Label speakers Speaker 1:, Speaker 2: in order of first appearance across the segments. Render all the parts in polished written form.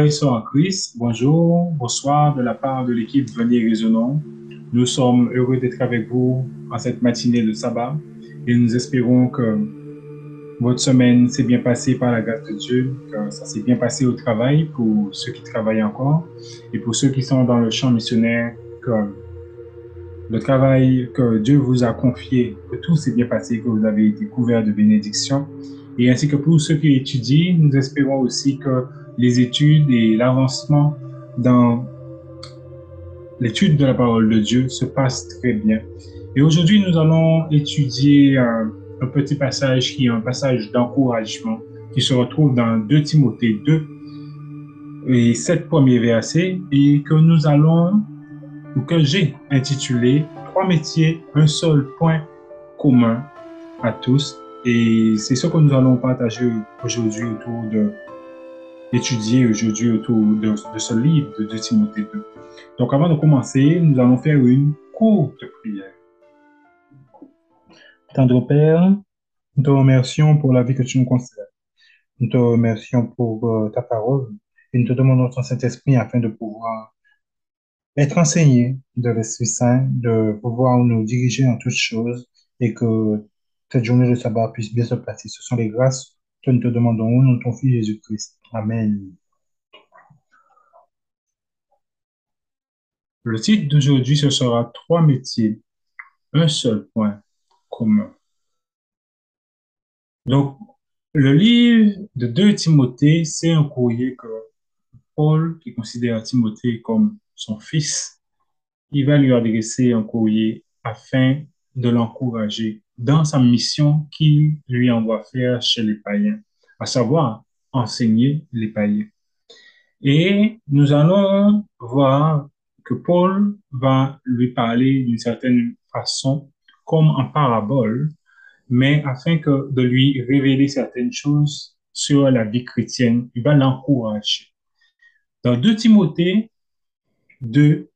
Speaker 1: et sœurs en Christ, bonjour, bonsoir de la part de l'équipe Venez Raisonnons. Nous sommes heureux d'être avec vous en cette matinée de sabbat et nous espérons que votre semaine s'est bien passée par la grâce de Dieu, que ça s'est bien passé au travail pour ceux qui travaillent encore et pour ceux qui sont dans le champ missionnaire, que le travail que Dieu vous a confié, que tout s'est bien passé, que vous avez été couverts de bénédictions. Et ainsi que pour ceux qui étudient, nous espérons aussi que les études et l'avancement dans l'étude de la parole de Dieu se passent très bien. Et aujourd'hui, nous allons étudier un petit passage qui est un passage d'encouragement qui se retrouve dans 2 Timothée 2 et 7 premiers versets et que nous allons ou que j'ai intitulé Trois métiers, un seul point commun à tous. Et c'est ce que nous allons partager aujourd'hui autour étudier aujourd'hui autour de ce livre de 2 Timothée 2. Donc avant de commencer, nous allons faire une courte prière. Tendre Père, nous te remercions pour la vie que tu nous concèdes. Nous te remercions pour ta parole et nous te demandons ton Saint-Esprit afin de pouvoir être enseigné de l'Esprit Saint, de pouvoir nous diriger en toutes choses et que cette journée de sabbat puisse bien se passer. Ce sont les grâces que nous te demandons au nom de ton Fils Jésus-Christ. Amen. Le titre d'aujourd'hui, ce sera Trois métiers, un seul point commun. Donc, le livre de 2 Timothée, c'est un courrier que Paul, qui considère Timothée comme son fils, il va lui adresser un courrier afin de l'encourager dans sa mission qu'il lui envoie faire chez les païens, à savoir enseigner les païens. Et nous allons voir que Paul va lui parler d'une certaine façon, comme en parabole, mais afin de lui révéler certaines choses sur la vie chrétienne, il va l'encourager. Dans 2 Timothée 2,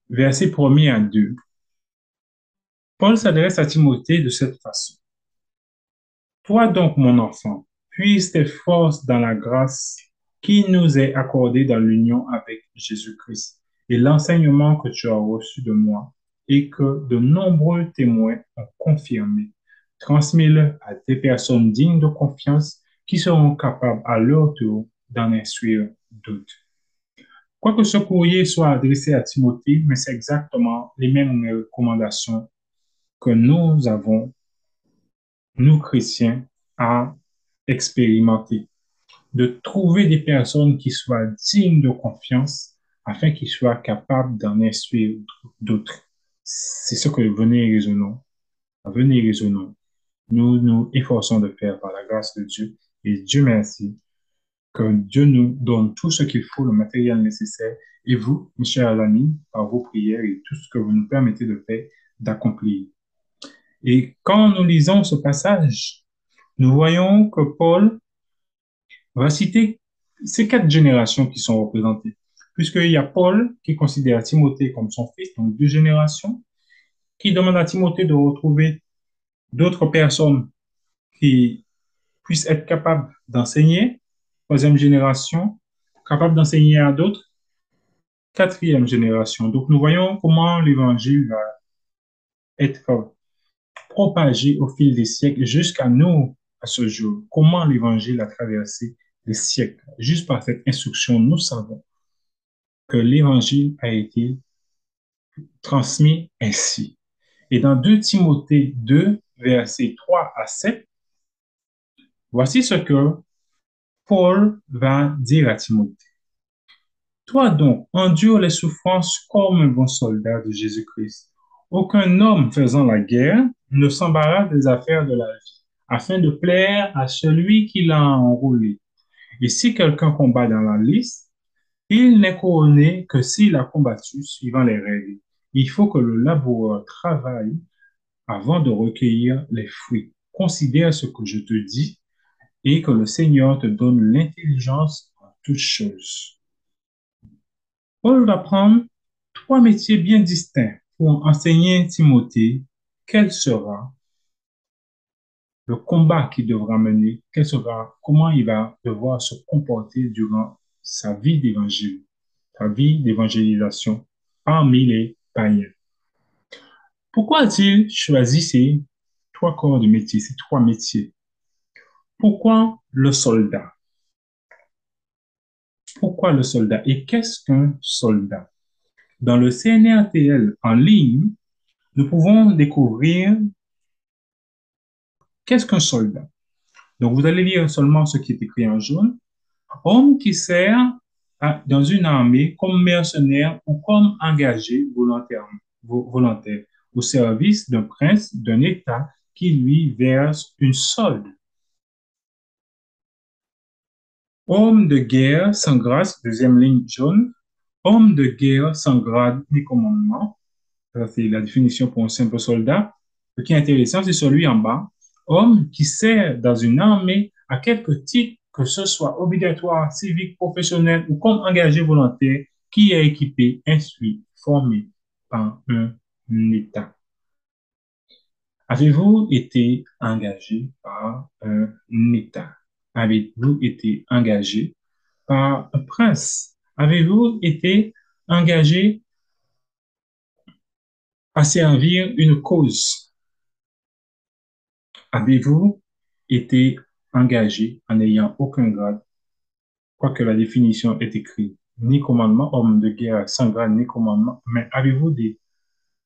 Speaker 1: versets 1er à 2, Paul s'adresse à Timothée de cette façon. Toi donc, mon enfant, puise tes forces dans la grâce qui nous est accordée dans l'union avec Jésus-Christ et l'enseignement que tu as reçu de moi et que de nombreux témoins ont confirmé. Transmets-le à des personnes dignes de confiance qui seront capables à leur tour d'en instruire d'autres. Quoique ce courrier soit adressé à Timothée, mais c'est exactement les mêmes recommandations que nous avons, nous chrétiens, à expérimenter. De trouver des personnes qui soient dignes de confiance afin qu'ils soient capables d'en instruire d'autres. C'est ce que venez raisonnons. Nous nous efforçons de faire par la grâce de Dieu et Dieu merci que Dieu nous donne tout ce qu'il faut, le matériel nécessaire, et vous, mes chers amis, par vos prières et tout ce que vous nous permettez de faire, d'accomplir. Et quand nous lisons ce passage, nous voyons que Paul va citer ces 4 générations qui sont représentées, puisqu'il y a Paul qui considère Timothée comme son fils, donc 2 générations, qui demande à Timothée de retrouver d'autres personnes qui puissent être capables d'enseigner, 3e génération, capable d'enseigner à d'autres, 4e génération. Donc, nous voyons comment l'évangile va être propagé au fil des siècles jusqu'à nous, à ce jour. Comment l'évangile a traversé les siècles. Juste par cette instruction, nous savons que l'évangile a été transmis ainsi. Et dans 2 Timothée 2, versets 3 à 7, voici ce que Paul va dire à Timothée. Toi donc, endure les souffrances comme un bon soldat de Jésus-Christ. Aucun homme faisant la guerre ne s'embarrasse des affaires de la vie, afin de plaire à celui qui l'a enrôlé. Et si quelqu'un combat dans la liste, il n'est couronné que s'il a combattu suivant les règles. Il faut que le laboureur travaille avant de recueillir les fruits. Considère ce que je te dis et que le Seigneur te donne l'intelligence en toutes choses. Paul va prendre 3 métiers bien distincts pour enseigner Timothée quel sera le combat qu'il devra mener, quel sera, comment il va devoir se comporter durant sa vie d'évangile, sa vie d'évangélisation parmi les païens. Pourquoi a-t-il choisi ces trois corps de métier, ces trois métiers? Pourquoi le soldat? Pourquoi le soldat? Et qu'est-ce qu'un soldat? Dans le CNRTL en ligne, nous pouvons découvrir qu'est-ce qu'un soldat. Donc, vous allez lire seulement ce qui est écrit en jaune. Homme qui sert dans une armée comme mercenaire ou comme engagé volontaire au service d'un prince d'un État qui lui verse une solde. Homme de guerre sans grâce, deuxième ligne jaune. Homme de guerre sans grade ni commandement. Ça, c'est la définition pour un simple soldat. Ce qui est intéressant, c'est celui en bas. Homme qui sert dans une armée à quelque titre que ce soit obligatoire, civique, professionnel ou comme engagé volontaire, qui est équipé, instruit, formé par un État. Avez-vous été engagé par un État? Avez-vous été engagé par un prince? Avez-vous été engagé à servir une cause? Avez-vous été engagé en n'ayant aucun grade, quoique la définition est écrite, ni commandement, homme de guerre sans grade, ni commandement, mais avez-vous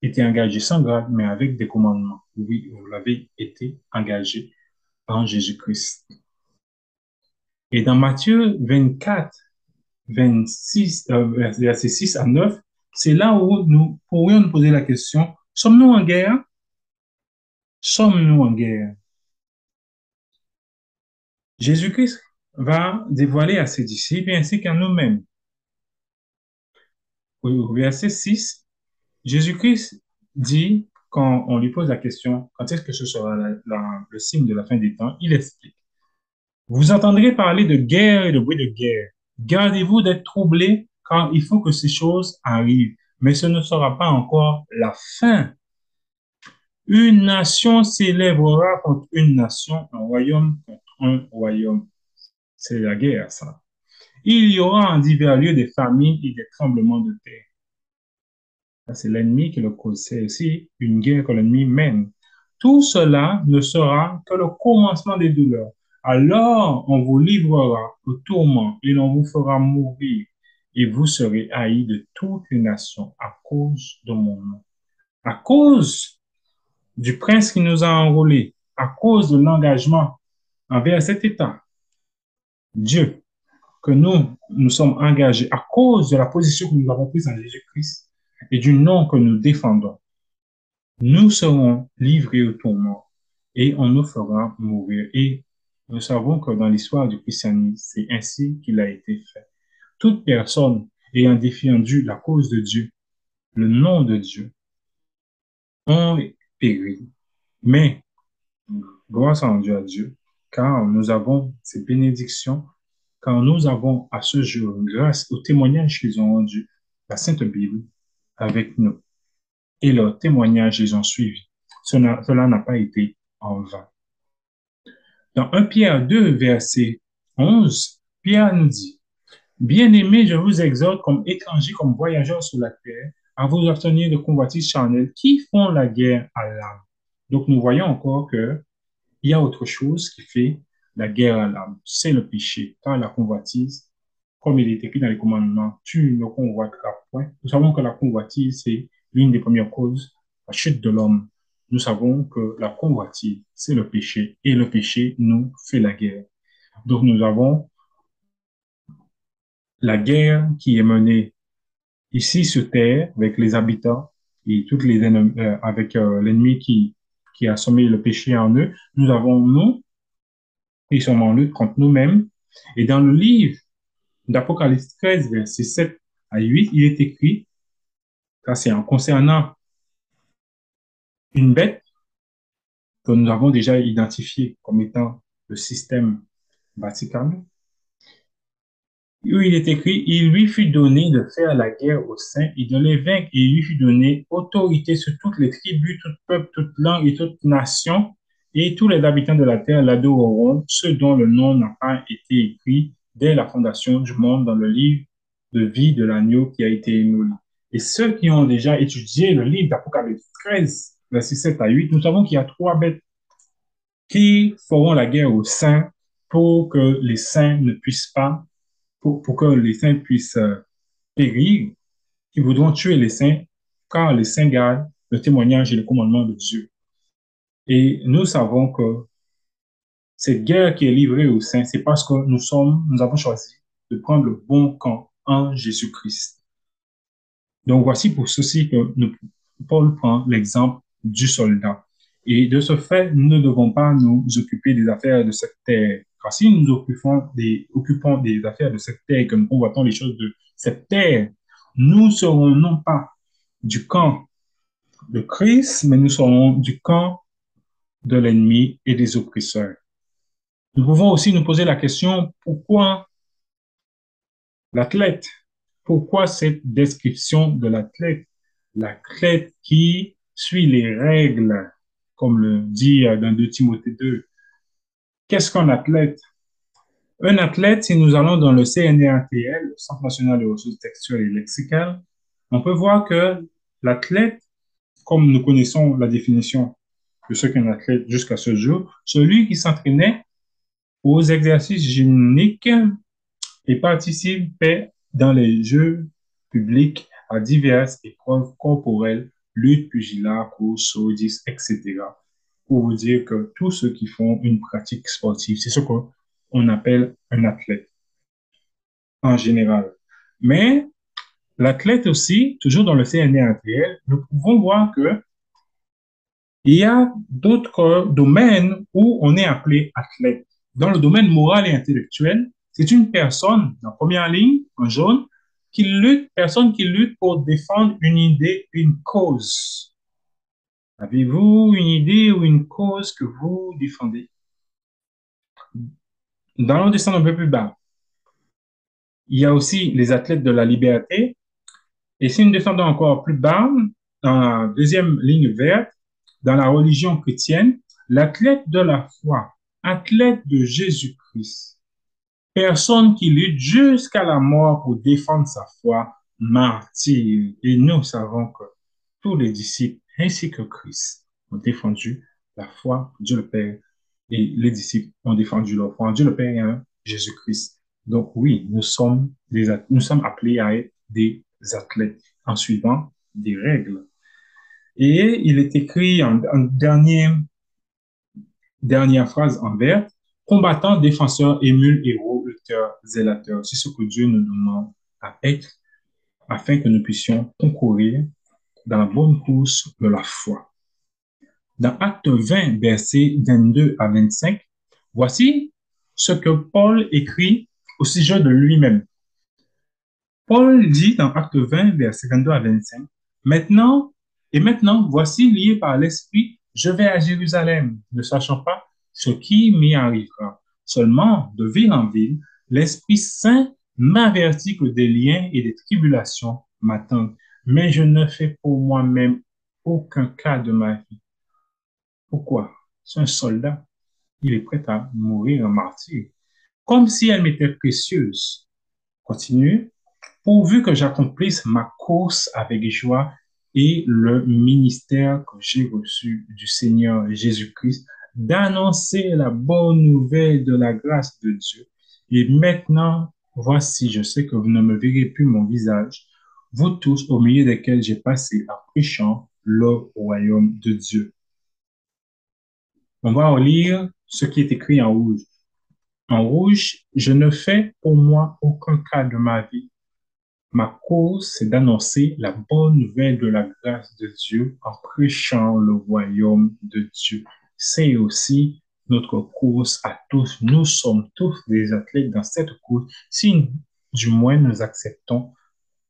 Speaker 1: été engagé sans grade, mais avec des commandements? Oui, vous l'avez été engagé en Jésus-Christ. Et dans Matthieu 24, 26, versets 6 à 9, c'est là où nous pourrions nous poser la question, sommes-nous en guerre? Sommes-nous en guerre? Jésus-Christ va dévoiler à ses disciples ainsi qu'à nous-mêmes. Au verset 6, Jésus-Christ dit, quand on lui pose la question, quand est-ce que ce sera le signe de la fin des temps, il explique. Vous entendrez parler de guerre et de bruit de guerre. Gardez-vous d'être troublés, car il faut que ces choses arrivent. Mais ce ne sera pas encore la fin. Une nation s'élèvera contre une nation, un royaume contre un royaume. C'est la guerre, ça. Il y aura en divers lieux des famines et des tremblements de terre. C'est l'ennemi qui le cause. C'est aussi une guerre que l'ennemi mène. Tout cela ne sera que le commencement des douleurs. Alors on vous livrera au tourment et l'on vous fera mourir et vous serez haïs de toutes les nations à cause de mon nom. À cause du prince qui nous a enrôlés, à cause de l'engagement envers cet État, Dieu, que nous sommes engagés à cause de la position que nous avons prise en Jésus-Christ et du nom que nous défendons, nous serons livrés au tourment et on nous fera mourir. Et nous savons que dans l'histoire du christianisme, c'est ainsi qu'il a été fait. Toute personne ayant défendu la cause de Dieu, le nom de Dieu, ont péri. Mais, grâce en Dieu à Dieu, car nous avons ces bénédictions, car nous avons à ce jour, grâce au témoignage qu'ils ont rendu, la Sainte Bible avec nous. Et leurs témoignages les ont suivis. Cela n'a pas été en vain. Dans 1 Pierre 2, verset 11, Pierre nous dit, Bien-aimés, je vous exhorte comme étrangers, comme voyageurs sur la terre, à vous abstenir de convoitises charnelles qui font la guerre à l'âme. Donc nous voyons encore que il y a autre chose qui fait la guerre à l'âme. C'est le péché, car la convoitise, comme il est écrit dans les commandements, tu ne convoiteras point. Nous savons que la convoitise, c'est l'une des premières causes, la chute de l'homme. Nous savons que la convoitise, c'est le péché, et le péché nous fait la guerre. Donc nous avons la guerre qui est menée ici sur terre avec les habitants et toutes les ennemis, avec l'ennemi qui a semé le péché en eux. Nous avons nous qui sommes en lutte contre nous-mêmes. Et dans le livre d'Apocalypse 13, verset 7 à 8, il est écrit, ça c'est en concernant une bête que nous avons déjà identifiée comme étant le système Vatican, où il est écrit, il lui fut donné de faire la guerre aux saints et de les vaincre, et il lui fut donné autorité sur toutes les tribus, tout peuple, toute langue et toute nation, et tous les habitants de la terre l'adoreront, ceux dont le nom n'a pas été écrit dès la fondation du monde dans le livre de vie de l'agneau qui a été immolé. Et ceux qui ont déjà étudié le livre d'Apocalypse 13, versets 7 à 8, nous savons qu'il y a trois bêtes qui feront la guerre aux saints pour que les saints ne puissent pas, pour que les saints puissent périr, qui voudront tuer les saints, car les saints gardent le témoignage et le commandement de Dieu. Et nous savons que cette guerre qui est livrée aux saints, c'est parce que nous avons choisi de prendre le bon camp en Jésus-Christ. Donc voici pour ceci que Paul prend l'exemple du soldat. Et de ce fait, nous ne devons pas nous occuper des affaires de cette terre. Car si nous nous occupons des affaires de cette terre et que nous convoitons les choses de cette terre, nous serons non pas du camp de Christ, mais nous serons du camp de l'ennemi et des oppresseurs. Nous pouvons aussi nous poser la question, pourquoi l'athlète? Pourquoi cette description de l'athlète? L'athlète qui suit les règles, comme le dit dans 2 Timothée 2. Qu'est-ce qu'un athlète? Un athlète, si nous allons dans le CNRTL, le Centre national de ressources textuelles et lexicales, on peut voir que l'athlète, comme nous connaissons la définition de ce qu'est un athlète jusqu'à ce jour, celui qui s'entraînait aux exercices gymniques et participait dans les jeux publics à diverses épreuves corporelles, lutte, pugilat, course, saut, disque, etc. Pour vous dire que tous ceux qui font une pratique sportive, c'est ce qu'on appelle un athlète en général. Mais l'athlète aussi, toujours dans le CNRTL, nous pouvons voir que il y a d'autres domaines où on est appelé athlète. Dans le domaine moral et intellectuel, c'est une personne, en première ligne, en jaune, personne qui lutte pour défendre une idée, une cause. Avez-vous une idée ou une cause que vous défendez? Dans le descendre un peu plus bas, il y a aussi les athlètes de la liberté. Et si nous descendons encore plus bas, dans la deuxième ligne verte, dans la religion chrétienne, l'athlète de la foi, athlète de Jésus-Christ, personne qui lutte jusqu'à la mort pour défendre sa foi, martyr. Et nous savons que tous les disciples ainsi que Christ ont défendu la foi de Dieu le Père et les disciples ont défendu leur foi en Dieu le Père et en Jésus-Christ. Donc oui, nous sommes appelés à être des athlètes en suivant des règles. Et il est écrit en dernière phrase en vert, combattant, défenseur, émule, héros, lutteur, zélateur. C'est ce que Dieu nous demande à être afin que nous puissions concourir dans la bonne course de la foi. Dans Acte 20, versets 22 à 25, voici ce que Paul écrit au sujet de lui-même. Paul dit dans Acte 20, versets 22 à 25, maintenant, voici lié par l'Esprit, je vais à Jérusalem, ne sachant pas ce qui m'y arrivera. Seulement, de ville en ville, l'Esprit Saint m'avertit que des liens et des tribulations m'attendent, mais je ne fais pour moi-même aucun cas de ma vie. Pourquoi? C'est un soldat. Il est prêt à mourir en martyr. Comme si elle m'était précieuse. Continue. Pourvu que j'accomplisse ma course avec joie et le ministère que j'ai reçu du Seigneur Jésus-Christ, d'annoncer la bonne nouvelle de la grâce de Dieu. Et maintenant, voici, je sais que vous ne me verrez plus mon visage, vous tous au milieu desquels j'ai passé en prêchant le royaume de Dieu. On va relire ce qui est écrit en rouge. En rouge, je ne fais pour moi aucun cas de ma vie. Ma cause, c'est d'annoncer la bonne nouvelle de la grâce de Dieu en prêchant le royaume de Dieu. C'est aussi notre course à tous. Nous sommes tous des athlètes dans cette course, si du moins nous acceptons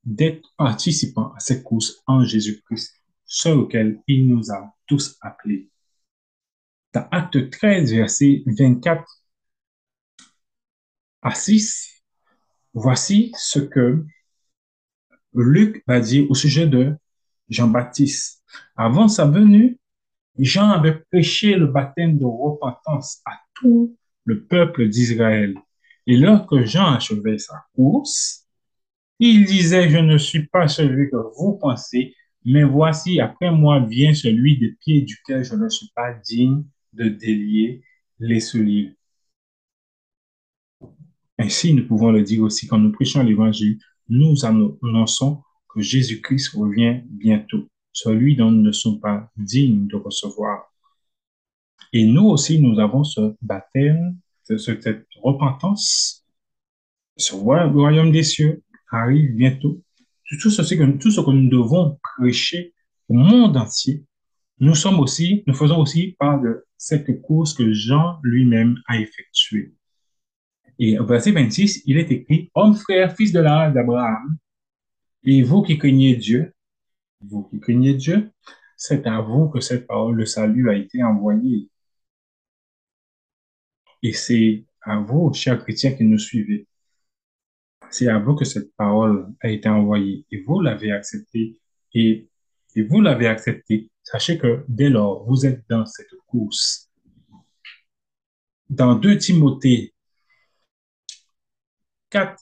Speaker 1: d'être participants à cette course en Jésus-Christ, sur lequel il nous a tous appelés. Dans Acte 13, verset 24 à 6, voici ce que Luc va dire au sujet de Jean-Baptiste. Avant sa venue, Jean avait prêché le baptême de repentance à tout le peuple d'Israël. Et lorsque Jean achevait sa course, il disait, je ne suis pas celui que vous pensez, mais voici, après moi vient celui des pieds duquel je ne suis pas digne de délier les souliers. Ainsi, nous pouvons le dire aussi quand nous prêchons l'évangile, nous annonçons que Jésus-Christ revient bientôt, celui dont nous ne sommes pas dignes de recevoir. Et nous aussi, nous avons ce baptême, cette repentance. Ce royaume des cieux arrive bientôt. Tout ce que nous devons prêcher au monde entier, nous faisons aussi part de cette course que Jean lui-même a effectuée. Et au verset 26, il est écrit, Homme frère, fils de l'âge d'Abraham, et vous qui craignez Dieu, c'est à vous que cette parole de salut a été envoyée. Et c'est à vous, chers chrétiens qui nous suivez, c'est à vous que cette parole a été envoyée et vous l'avez acceptée et, et vous l'avez acceptée. Sachez que dès lors, vous êtes dans cette course. Dans 2 Timothée 4,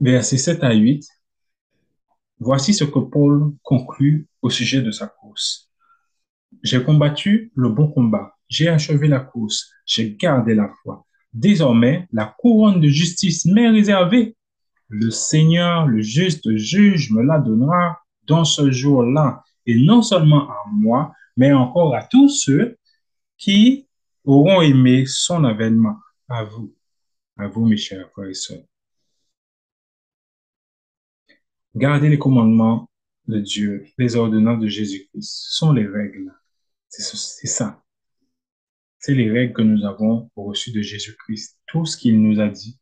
Speaker 1: versets 7 à 8, voici ce que Paul conclut au sujet de sa course. J'ai combattu le bon combat, j'ai achevé la course, j'ai gardé la foi. Désormais, la couronne de justice m'est réservée. Le Seigneur, le juste juge, me la donnera dans ce jour-là, et non seulement à moi, mais encore à tous ceux qui auront aimé son avènement. À vous, mes chers frères et sœurs. Gardez les commandements de Dieu, les ordonnances de Jésus-Christ. Ce sont les règles. C'est ça. C'est les règles que nous avons reçues de Jésus-Christ. Tout ce qu'il nous a dit,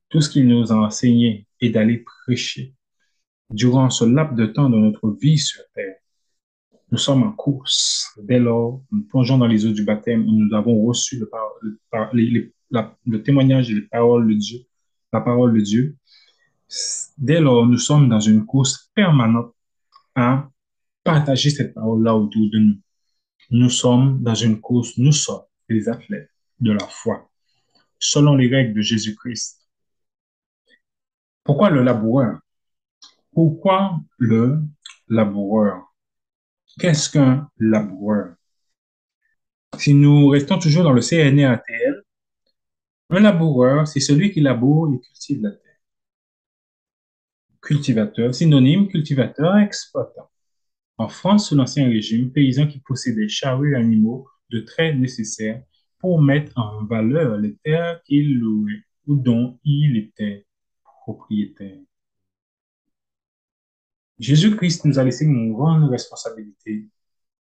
Speaker 1: tout ce qu'il nous a enseigné est d'aller prêcher durant ce laps de temps de notre vie sur terre. Nous sommes en course. Dès lors, nous plongeons dans les eaux du baptême où nous avons reçu le témoignage et les paroles de Dieu, la parole de Dieu. Dès lors, nous sommes dans une course permanente à partager cette parole-là autour de nous. Nous sommes dans une course, nous sommes des athlètes de la foi, selon les règles de Jésus-Christ. Pourquoi le laboureur? Pourquoi le laboureur? Qu'est-ce qu'un laboureur? Si nous restons toujours dans le CNRATL, un laboureur, c'est celui qui laboure et cultive la terre. Cultivateur, synonyme cultivateur, exploitant. En France, sous l'Ancien Régime, paysan qui possédait charrues animaux de traits nécessaires pour mettre en valeur les terres qu'il louait ou dont il était propriétaire. Jésus-Christ nous a laissé une grande responsabilité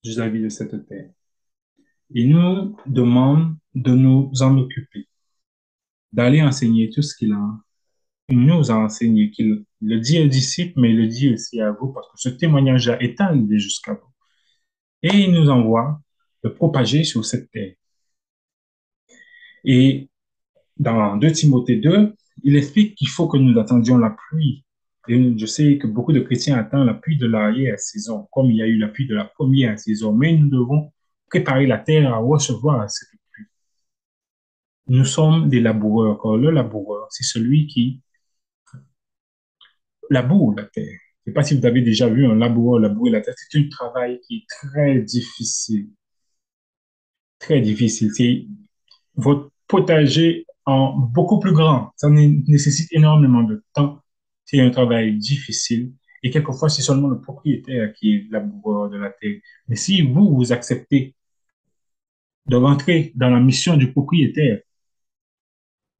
Speaker 1: vis-à-vis de cette terre. Il nous demande de nous en occuper, d'aller enseigner tout ce qu'il a. Il nous a enseigné qu'il le dit aux disciples, mais il le dit aussi à vous, parce que ce témoignage est arrivé jusqu'à vous. Et il nous envoie le propager sur cette terre. Et dans 2 Timothée 2, il explique qu'il faut que nous attendions la pluie. Et je sais que beaucoup de chrétiens attendent la pluie de l'arrière-saison, comme il y a eu la pluie de la première saison, mais nous devons préparer la terre à recevoir cette pluie. Nous sommes des laboureurs, car le laboureur, c'est celui qui laboure la terre. Je ne sais pas si vous avez déjà vu un laboureur labourer la terre. C'est un travail qui est très difficile. Très difficile. C'est votre potager en beaucoup plus grand. Ça nécessite énormément de temps. C'est un travail difficile. Et quelquefois, c'est seulement le propriétaire qui est laboureur de la terre. Mais si vous, vous acceptez de rentrer dans la mission du propriétaire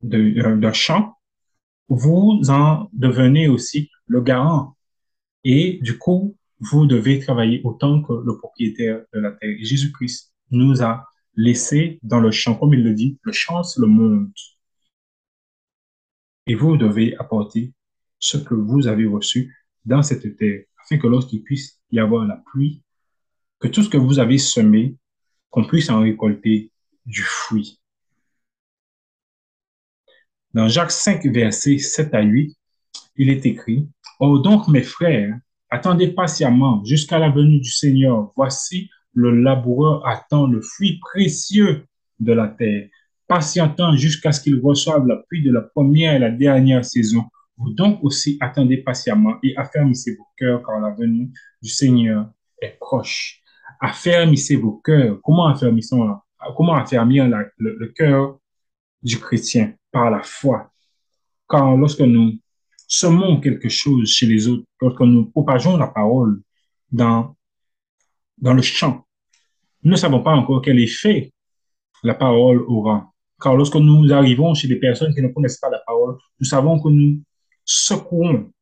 Speaker 1: d'un champ, vous en devenez aussi le garant. Et du coup, vous devez travailler autant que le propriétaire de la terre. Et Jésus-Christ nous a laissé dans le champ, comme il le dit, le champ, c'est le monde. Et vous devez apporter ce que vous avez reçu dans cette terre, afin que lorsqu'il puisse y avoir la pluie, que tout ce que vous avez semé, qu'on puisse en récolter du fruit. Dans Jacques 5, versets 7 à 8, il est écrit, « Oh donc, mes frères, attendez patiemment jusqu'à la venue du Seigneur. Voici, le laboureur attend le fruit précieux de la terre, patientant jusqu'à ce qu'il reçoive la pluie de la première et la dernière saison. Vous donc aussi attendez patiemment et affermissez vos cœurs car la venue du Seigneur est proche. Affermissez vos cœurs. Comment affermir le cœur du chrétien? Par la foi. Car lorsque nous semons quelque chose chez les autres, lorsque nous propageons la parole dans, dans le champ, nous ne savons pas encore quel effet la parole aura. Car lorsque nous arrivons chez des personnes qui ne connaissent pas la parole, nous savons que nous secouons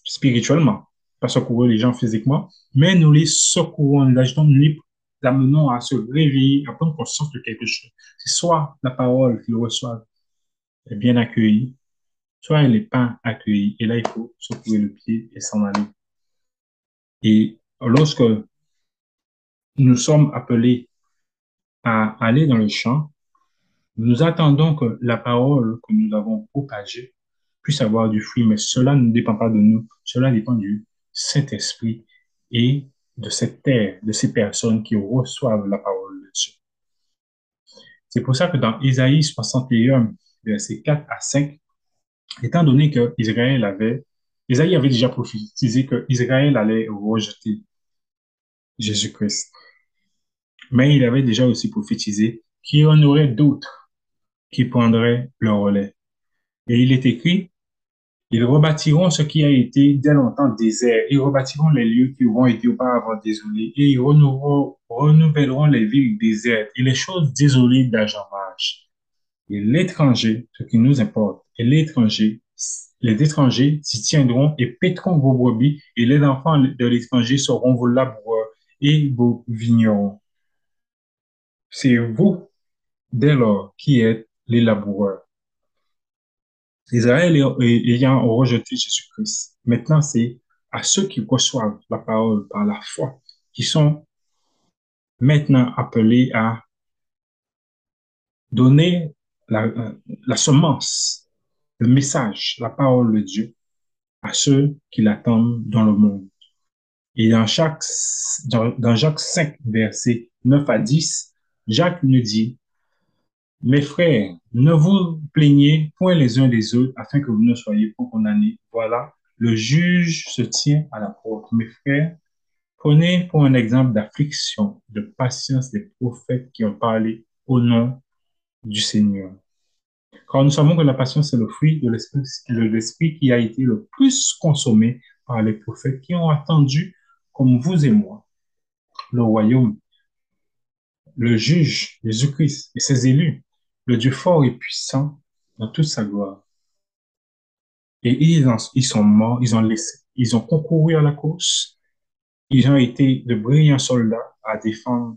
Speaker 1: spirituellement, pas secouer les gens physiquement, mais nous les secouons, nous agitons, nous les amenons à se réveiller, à prendre conscience de quelque chose. C'est soit la parole qu'ils reçoivent est bien accueillie, soit elle n'est pas accueillie. Et là, il faut secouer le pied et s'en aller. Et lorsque nous sommes appelés à aller dans le champ, nous attendons que la parole que nous avons propagée puisse avoir du fruit, mais cela ne dépend pas de nous, cela dépend du Saint-Esprit et de cette terre, de ces personnes qui reçoivent la parole de Dieu. C'est pour ça que dans Ésaïe 61, versets 4 à 5, étant donné que Isaïe avait déjà prophétisé que Israël allait rejeter Jésus-Christ, mais il avait déjà aussi prophétisé qu'il y en aurait d'autres qui prendraient le relais. Et il est écrit, ils rebâtiront ce qui a été dès longtemps désert. Ils rebâtiront les lieux qui auront été auparavant désolés. Et ils renouvelleront les villes désertes et les choses désolées d'Ajamage. Et l'étranger, ce qui nous importe, et les étrangers s'y tiendront et péteront vos brebis, et les enfants de l'étranger seront vos laboureurs et vos vignerons. C'est vous, dès lors, qui êtes les laboureurs. Israël ayant rejeté Jésus-Christ. Maintenant, c'est à ceux qui reçoivent la parole par la foi, qui sont maintenant appelés à donner la semence, le message, la parole de Dieu à ceux qui l'attendent dans le monde. Et dans Jacques 5, versets 9 à 10, Jacques nous dit, mes frères, ne vous plaignez point les uns des autres afin que vous ne soyez pas condamnés. Voilà, le juge se tient à la porte. Mes frères, prenez pour un exemple d'affliction, de patience des prophètes qui ont parlé au nom du Seigneur. Car nous savons que la patience est le fruit de l'esprit qui a été le plus consommé par les prophètes qui ont attendu, comme vous et moi, le royaume, le juge, Jésus-Christ et ses élus, le Dieu fort et puissant dans toute sa gloire. Et ils sont morts, ils ont concouru à la course, ils ont été de brillants soldats à défendre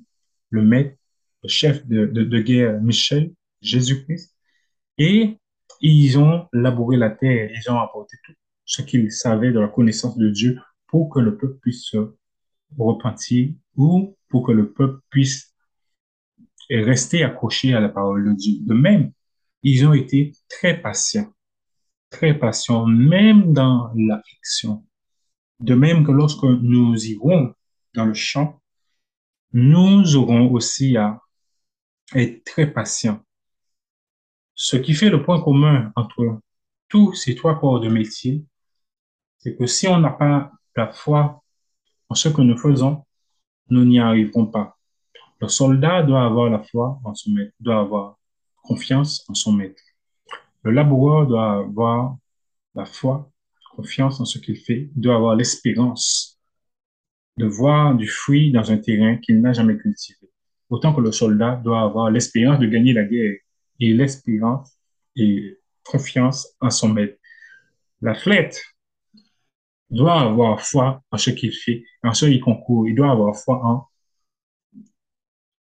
Speaker 1: le maître, le chef de guerre Michel, Jésus-Christ, et ils ont labouré la terre, ils ont apporté tout ce qu'ils savaient de la connaissance de Dieu pour que le peuple puisse se repentir ou pour que le peuple puisse rester accroché à la parole de Dieu. De même, ils ont été très patients, même dans l'affliction. De même que lorsque nous irons dans le champ, nous aurons aussi à être très patients. Ce qui fait le point commun entre tous ces trois corps de métier, c'est que si on n'a pas la foi en ce que nous faisons, nous n'y arriverons pas. Le soldat doit avoir la foi en son maître, doit avoir confiance en son maître. Le laboureur doit avoir la foi, confiance en ce qu'il fait, doit avoir l'espérance de voir du fruit dans un terrain qu'il n'a jamais cultivé. Autant que le soldat doit avoir l'espérance de gagner la guerre et l'espérance et confiance en son maître. L'athlète doit avoir foi en ce qu'il fait, en ce qu'il concourt. Il doit avoir foi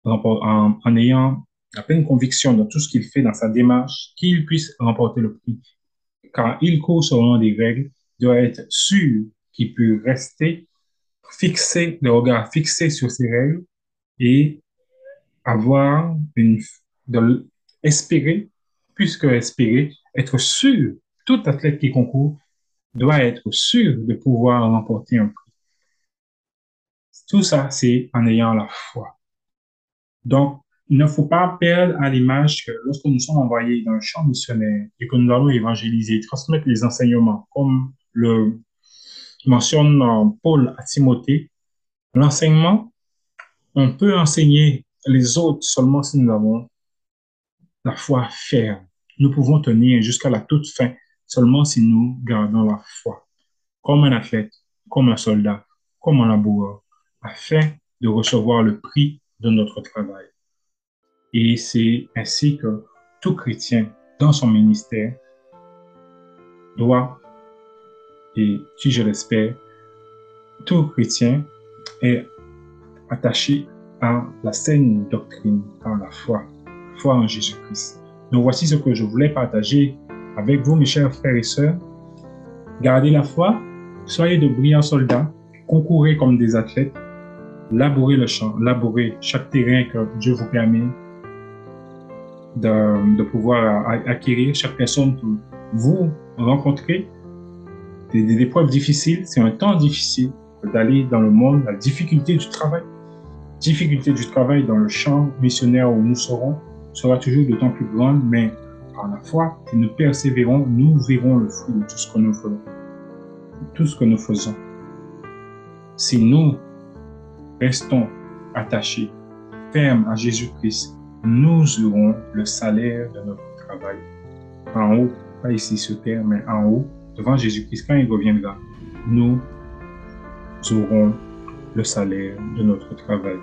Speaker 1: en ayant la pleine conviction dans tout ce qu'il fait dans sa démarche, qu'il puisse remporter le prix. Car il court selon des règles, il doit être sûr qu'il peut rester fixé, le regard fixé sur ces règles et avoir espérer, puisque espérer, être sûr, tout athlète qui concourt doit être sûr de pouvoir remporter un prix. Tout ça, c'est en ayant la foi. Donc, il ne faut pas perdre à l'image que lorsque nous sommes envoyés dans le champ missionnaire et que nous allons évangéliser, transmettre les enseignements, comme le mentionne Paul à Timothée, l'enseignement, on peut enseigner les autres seulement si nous avons la foi ferme. Nous pouvons tenir jusqu'à la toute fin seulement si nous gardons la foi, comme un athlète, comme un soldat, comme un laboureur, afin de recevoir le prix de notre travail. Et c'est ainsi que tout chrétien, dans son ministère, doit, et si je l'espère, tout chrétien est attaché à la saine doctrine, à la foi en Jésus-Christ. Donc voici ce que je voulais partager avec vous, mes chers frères et sœurs. Gardez la foi, soyez de brillants soldats, concourez comme des athlètes, labourez le champ, labourez chaque terrain que Dieu vous permet de pouvoir acquérir, chaque personne que vous rencontrez. Des épreuves difficiles, c'est un temps difficile d'aller dans le monde, la difficulté du travail dans le champ missionnaire où nous serons sera toujours d'autant plus grande, mais par la foi, si nous persévérons, nous verrons le fruit de tout ce que nous faisons. Tout ce que nous faisons. Si nous restons attachés, fermes à Jésus-Christ, nous aurons le salaire de notre travail. En haut, pas ici sur terre, mais en haut, devant Jésus-Christ, quand il reviendra, nous aurons le salaire de notre travail.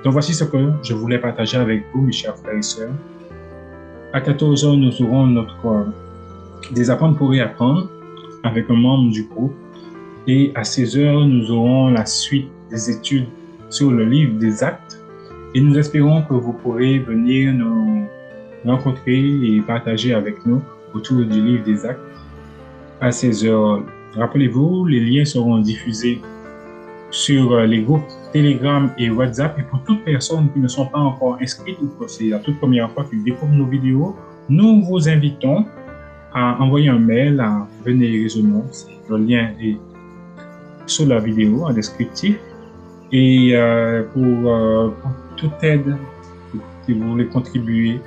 Speaker 1: Donc voici ce que je voulais partager avec vous, mes chers frères et sœurs. À 14 heures, nous aurons notre des apprendre pour réapprendre avec un membre du groupe. Et à 16 heures, nous aurons la suite des études sur le livre des Actes. Et nous espérons que vous pourrez venir nous rencontrer et partager avec nous autour du livre des Actes. À 16 heures, rappelez-vous, les liens seront diffusés sur les groupes Telegram et WhatsApp. Et pour toutes personnes qui ne sont pas encore inscrites ou que c'est la toute première fois qu'ils découvrent nos vidéos, nous vous invitons à envoyer un mail à Venez Résonance. Le lien est sous la vidéo en descriptif. Et pour toute aide, si vous voulez contribuer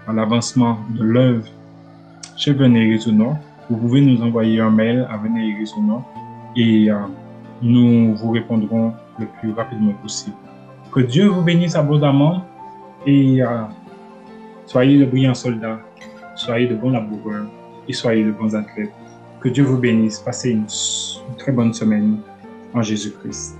Speaker 1: à l'avancement de l'œuvre chez Venez Résonance, vous pouvez nous envoyer un mail à Venez Résonance et nous vous répondrons le plus rapidement possible. Que Dieu vous bénisse abondamment et soyez de brillants soldats, soyez de bons laboureurs et soyez de bons athlètes. Que Dieu vous bénisse. Passez une très bonne semaine en Jésus-Christ.